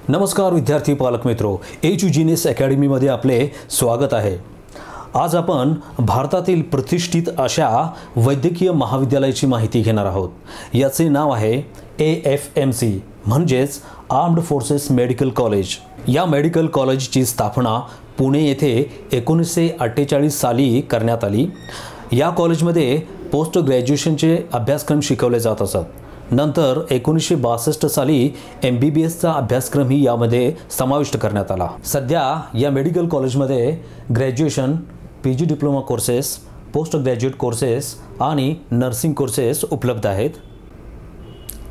नमस्कार विद्यार्थी पालक मित्रो, एजुजीनेस अकॅडमीमध्ये आपले स्वागत आहे। आज आपण भारतातील प्रतिष्ठित अशा वैद्यकीय महाविद्यालयाची माहिती घेणार आहोत। याचे नाव आहे AFMC म्हणजेच आर्म्ड फोर्सेस मेडिकल कॉलेज। या मेडिकल कॉलेजची स्थापना पुणे येथे 1948 साली करण्यात आली। या कॉलेजमध्ये पोस्ट ग्रॅज्युएशनचे अभ्यासक्रम शिकवले जात असतात। नंतर 1962 साली MBBSचा अभ्यासक्रमही यामध्ये समाविष्ट करण्यात आला। सध्या या मेडिकल कॉलेजमध्ये graduation, PG diploma courses, post graduate courses आणि नर्सिंग कोर्सेस उपलब्ध आहेत।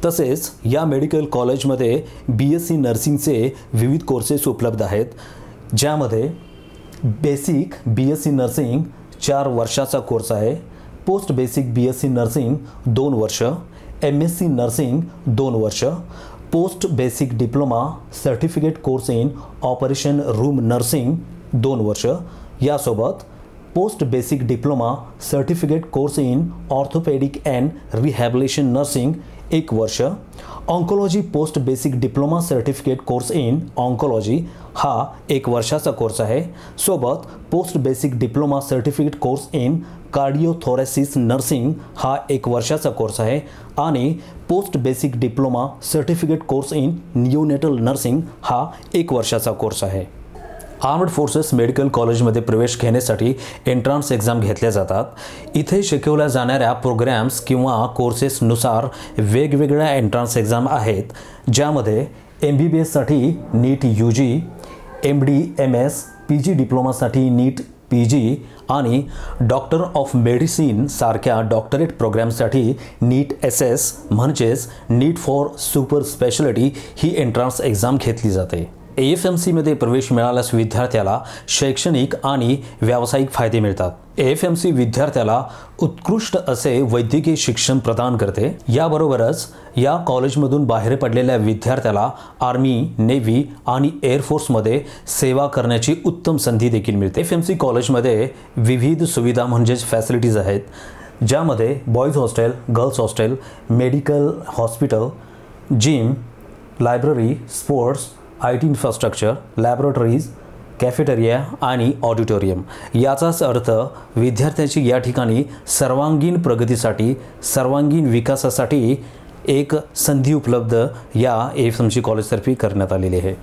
तसेच या मेडिकल कॉलेजमध्ये BSc नर्सिंगचे विविध कोर्सेस उपलब्ध आहेत, ज्यामध्ये बेसिक BSc नर्सिंग 4 वर्षाचा कोर्स आहे, पोस्ट बेसिक BSc नर्सिंग 2 वर्ष, MSc नर्सिंग 2 वर्ष, post basic diploma certificate course in operation room nursing 2 वर्ष, यासोबत post basic diploma certificate course in orthopaedic and rehabilitation nursing 1 वर्ष, oncology post basic diploma certificate course in oncology हा 1 वर्षाचा course आहे। सोबत post basic diploma certificate course in cardiothoracic nursing हा 1 वर्षाचा course आहे आणि post basic diploma certificate course in neonatal nursing हा 1 वर्षाचा कोर्स आहे। आर्म्ड फोर्सेस मेडिकल कॉलेजमध्ये प्रवेश घेण्यासाठी एंट्रन्स एक्झाम घेतल्या जातात। इथे शिकवल्या जाणाऱ्या प्रोग्राम्स किंवा कोर्सेसनुसार वेगवेगळ्या एंट्रन्स एक्झाम आहेत, ज्यामध्ये MBBS साठी NEET UG, MD MS, PG डिप्लोमासाठी नीट PG आणि डॉक्टर ऑफ मेडिसिन सारख्या डॉक्टरेट प्रोग्रामसाठी नीट SS म्हणजेच नीट फॉर सुपर स्पेशालिटी ही एंट्रन्स एक्झाम घेतली जाते। AFMC मध्ये प्रवेश मिळाल्यास विद्यार्थ्याला शैक्षणिक आणि व्यावसायिक फायदे मिळतात। AFMC विद्यार्थ्याला उत्कृष्ट असे वैद्यकीय शिक्षण प्रदान करते। याबरोबरच या कॉलेजमधून बाहेर पडलेल्या विद्यार्थ्याला आर्मी, नेव्ही आणि एअरफोर्समध्ये सेवा करण्याची उत्तम संधी देखील मिळते। AFMC कॉलेजमध्ये विविध सुविधा म्हणजेच फॅसिलिटीज आहेत, ज्यामध्ये boys hostel, girls hostel, medical hospital, gym, library, sports, IT infrastructure, laboratories, cafeteria आणि ऑडिटोरियम। याचाच अर्थ विद्यार्थ्यांची या ठिकाणी सर्वांगीण प्रगतीसाठी, सर्वांगीण विकासासाठी एक संधी उपलब्ध या AFMC कॉलेजतर्फे करण्यात आलेली आहे।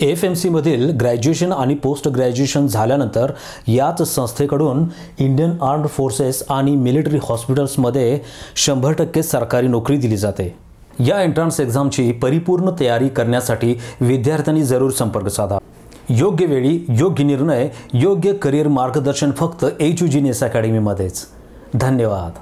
AFMC मधील ग्रॅज्युएशन आणि पोस्ट ग्रॅज्युएशन झाल्यानंतर याच संस्थेकडून इंडियन आर्म्ड फोर्सेस आणि मिलिटरी हॉस्पिटल्समध्ये 100% सरकारी नोकरी दिली जाते। या एंट्रन्स एक्झामची परिपूर्ण तयारी करण्यासाठी विद्यार्थ्यांनी जरूर संपर्क साधा। योग्य वेळी योग्य निर्णय, योग्य करिअर मार्गदर्शन फक्त एजुजीनेस अकॅडमीमध्येच। धन्यवाद।